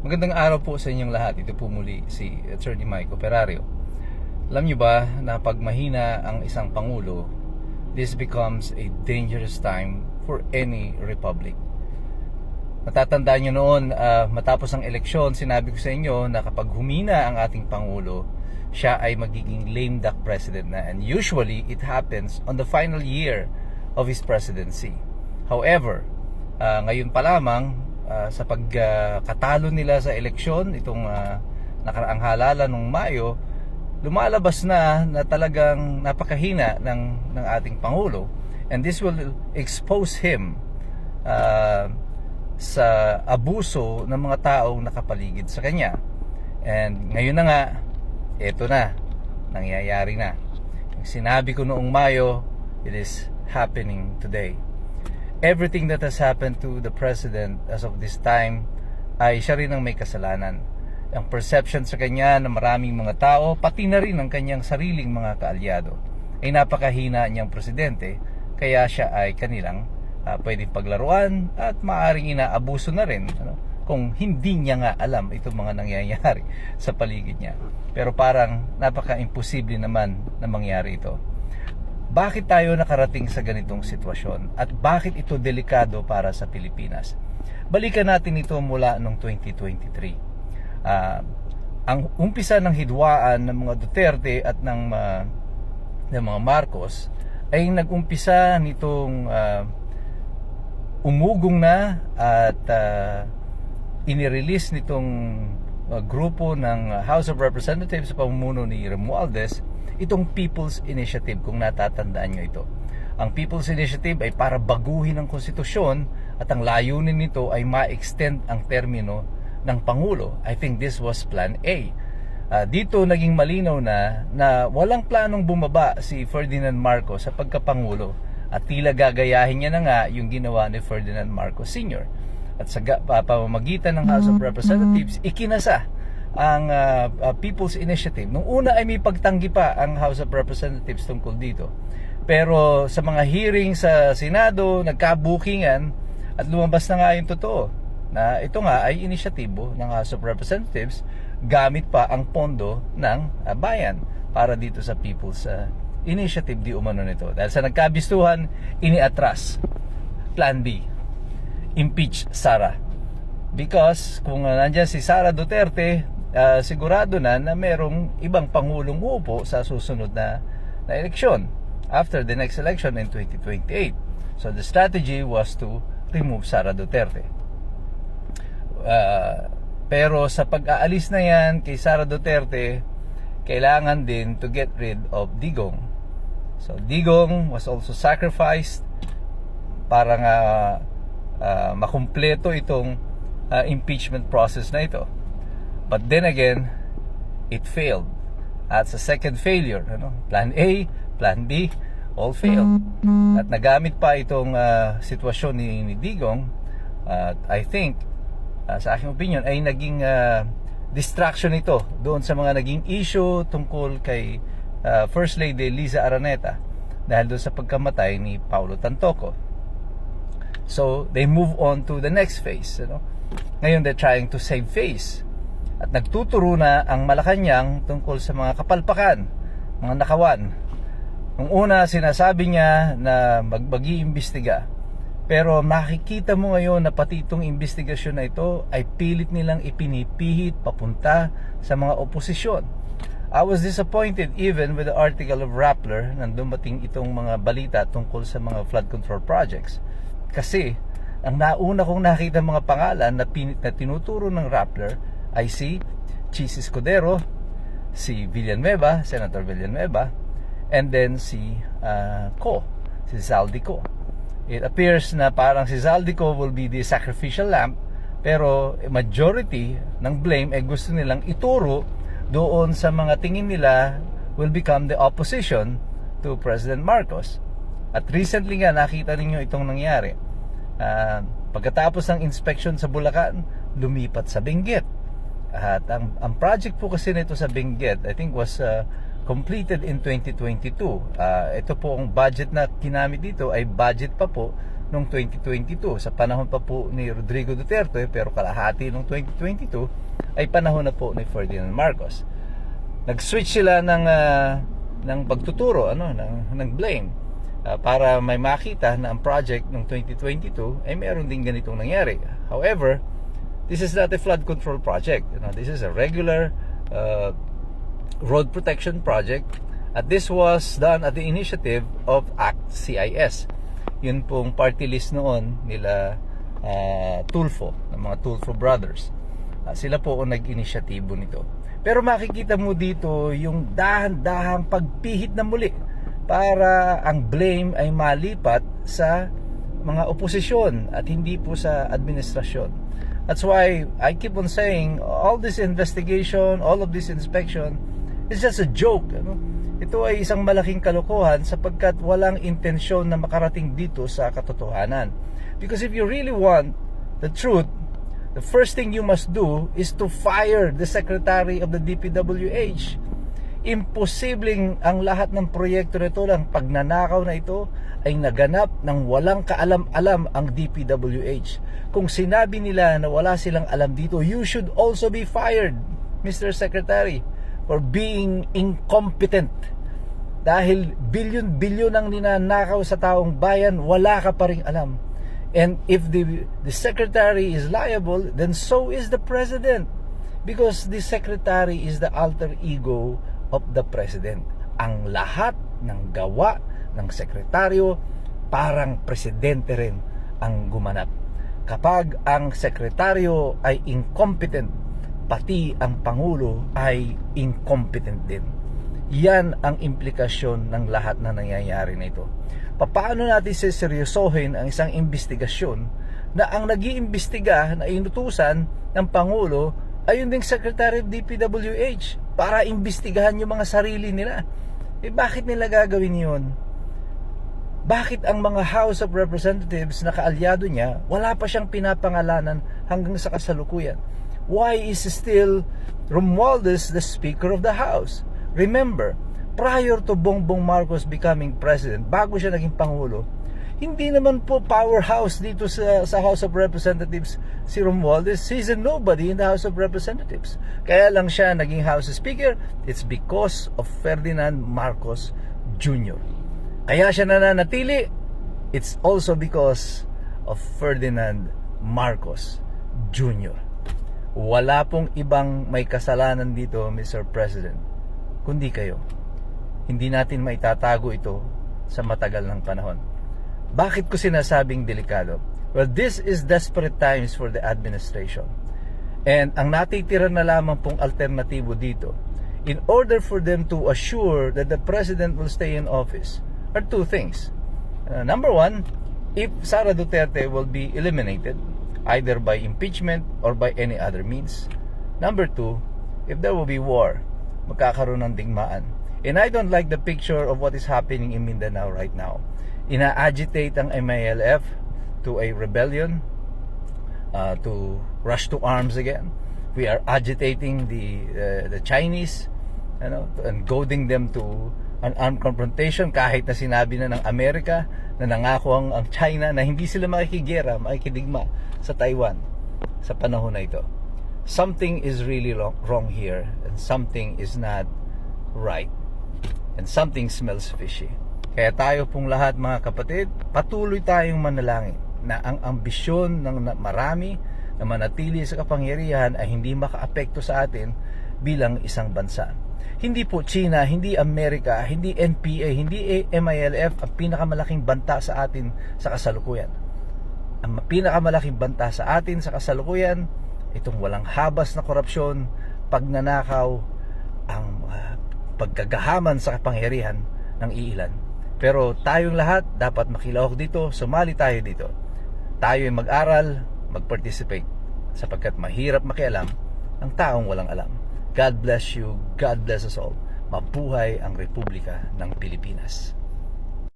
Magandang araw po sa inyong lahat. Ito po muli si Attorney Mike Operario. Alam niyo ba na pag mahina ang isang pangulo, this becomes a dangerous time for any republic. Matatandaan niyo noon, matapos ang eleksyon, sinabi ko sa inyo na kapag humina ang ating pangulo, siya ay magiging lame duck president na. And usually, it happens on the final year of his presidency. However, ngayon pa lamang, sa pagkatalo nila sa eleksyon itong nakaraang halalan nung Mayo, lumalabas na talagang napakahina ng ating Pangulo, and this will expose him sa abuso ng mga taong nakapaligid sa kanya. And ngayon na nga, eto na, nangyayari na. Yung sinabi ko noong Mayo, it is happening today. Everything that has happened to the president as of this time ay siya rin ang may kasalanan. Ang perception sa kanya ng maraming mga tao, pati na rin ang kanyang sariling mga kaalyado, ay napakahina niyang presidente, kaya siya ay kanilang pwedeng paglaruan at maaaring inaabuso na rin kung hindi niya nga alam itong mga nangyayari sa paligid niya. Pero parang napaka-imposible naman na mangyari ito. Bakit tayo nakarating sa ganitong sitwasyon at bakit ito delikado para sa Pilipinas? Balikan natin ito mula noong 2023. Ang umpisa ng hidwaan ng mga Duterte at ng mga Marcos ay nag-umpisa nitong umugong na at inirelease nitong grupo ng House of Representatives sa pamumuno ni Romualdez itong People's Initiative, kung natatandaan nyo ito. Ang People's Initiative ay para baguhin ang konstitusyon at ang layunin nito ay ma-extend ang termino ng Pangulo. I think this was Plan A. Dito naging malinaw na walang planong bumaba si Ferdinand Marcos sa pagkapangulo at tila gagayahin niya na nga yung ginawa ni Ferdinand Marcos Sr. At sa pamamagitan ng House of Representatives, ikinasa ang People's Initiative. Nung una ay may pagtanggi pa ang House of Representatives tungkol dito. Pero sa mga hearing sa Senado, nagkabukingan at lumabas na nga yung totoo na ito nga ay inisyatibo ng House of Representatives gamit pa ang pondo ng bayan para dito sa People's Initiative di umano nito. Dahil sa nagkabistuhan, iniatras. Plan B, impeach Sara. Because kung nandyan si Sara Duterte, sigurado na merong ibang pangulong uupo sa susunod na eleksyon after the next election in 2028. So the strategy was to remove Sara Duterte. Pero sa pag-aalis na yan kay Sara Duterte, kailangan din to get rid of Digong. So Digong was also sacrificed para nga makumpleto itong impeachment process na ito. But then again, it failed. At sa second failure, Plan A, Plan B, all failed. At nagamit pa itong sitwasyon ni Digong, I think, sa aking opinion, ay naging distraction ito doon sa mga naging issue tungkol kay First Lady Liza Araneta dahil doon sa pagkamatay ni Paulo Tantoco. So, they move on to the next phase. Ngayon, they're trying to save face. At nagtuturo na ang Malacanang tungkol sa mga kapalpakan, mga nakawan. Nung una, sinasabi niya na mag-iimbestiga. Pero makikita mo ngayon na pati itong investigasyon na ito ay pilit nilang ipinipihit papunta sa mga oposisyon. I was disappointed even with the article of Rappler nang dumating itong mga balita tungkol sa mga flood control projects. Kasi ang nauna kong nakita mga pangalan na tinuturo ng Rappler ay si Chis Escudero, si Villanueva, Senator Villanueva, and then si Zaldico. It appears na parang si Zaldico will be the sacrificial lamb, pero majority ng blame ay gusto nilang ituro doon sa mga tingin nila will become the opposition to President Marcos. At recently nga nakita ninyo itong nangyari. Pagkatapos ng inspection sa Bulacan, lumipat sa Benguet. At ang project po kasi nito sa Benguet, I think was completed in 2022. Ito po ang budget na ginamit dito ay budget pa po noong 2022. Sa panahon pa po ni Rodrigo Duterte, pero kalahati noong 2022 ay panahon na po ni Ferdinand Marcos. Nag-switch sila ng pagtuturo, ng blame, para may makita na ang project ng 2022 ay meron din ganitong nangyari. However, this is not a flood control project. This is a regular road protection project, at this was done at the initiative of ACT CIS. Yun pong party list noon nila Tulfo, ng mga Tulfo brothers. Sila po ang nag-inisyatibo nito. Pero makikita mo dito yung dahan-dahang pagpihit na muli para ang blame ay malipat sa mga oposisyon at hindi po sa administrasyon. That's why I keep on saying all this investigation, all of this inspection is just a joke. Ito ay isang malaking kalokohan sapagkat walang intensyon na makarating dito sa katotohanan. Because if you really want the truth, the first thing you must do is to fire the Secretary of the DPWH. Imposibleng ang lahat ng proyekto nito, ng pagnanakaw na ito, ay naganap ng walang kaalam-alam ang DPWH. Kung sinabi nila na wala silang alam dito, you should also be fired, Mr. Secretary, for being incompetent. Dahil bilyon-bilyon ang ninanakaw sa taong bayan, wala ka pa ring alam. And if the secretary is liable, then so is the president. Because the secretary is the alter ego of the president. Ang lahat ng gawa ng sekretaryo, parang presidente rin ang gumanap. Kapag ang sekretaryo ay incompetent, pati ang pangulo ay incompetent din. Yan ang implikasyon ng lahat na nangyayari na ito. Paano natin seryosohin ang isang investigasyon na ang nag-iimbestiga na inutusan ng Pangulo ay yung ding Secretary of DPWH para imbestigahan yung mga sarili nila? Bakit nila gagawin yun? Bakit ang mga House of Representatives na kaalyado niya, wala pa siyang pinapangalanan hanggang sa kasalukuyan? Why is still Romualdez the Speaker of the House? Remember, prior to Bongbong Marcos becoming president, bago siya naging Pangulo, hindi naman po powerhouse dito sa House of Representatives si Romualdez. He's a nobody in the House of Representatives. Kaya lang siya naging House Speaker, it's because of Ferdinand Marcos Jr. Kaya siya nananatili, it's also because of Ferdinand Marcos Jr. Wala pong ibang may kasalanan dito, Mr. President, kundi kayo. Hindi natin maitatago ito sa matagal ng panahon. Bakit ko sinasabing delikado? Well, this is desperate times for the administration. And ang natitira na lamang pong alternatibo dito, in order for them to assure that the president will stay in office, are two things. Number one, if Sara Duterte will be eliminated, either by impeachment or by any other means. Number two, if there will be war, magkakaroon ng digmaan. And I don't like the picture of what is happening in Mindanao right now. Ina-agitate ang MILF to a rebellion, to rush to arms again. We are agitating the Chinese, and goading them to an armed confrontation, kahit na sinabi na ng Amerika na nangako ang China na hindi sila makikigera, makikidigma sa Taiwan sa panahon na ito. Something is really wrong here, and something is not right, and something smells fishy. Kaya tayo pong lahat, mga kapatid, patuloy tayong manalangin na ang ambisyon ng marami na manatili sa kapangyarihan ay hindi makaapekto sa atin bilang isang bansa. Hindi po China, hindi Amerika, hindi NPA, hindi MILF ang pinakamalaking banta sa atin sa kasalukuyan. Ang pinakamalaking banta sa atin sa kasalukuyan, itong walang habas na korupsyon, pagnanakaw, ang pagkagahaman sa kapangyarihan ng iilan. Pero tayong lahat dapat makilahok dito, sumali tayo dito. Tayo ay mag-aral, mag-participate, sapagkat mahirap makialam ang taong walang alam. God bless you, God bless us all. Mabuhay ang Republika ng Pilipinas.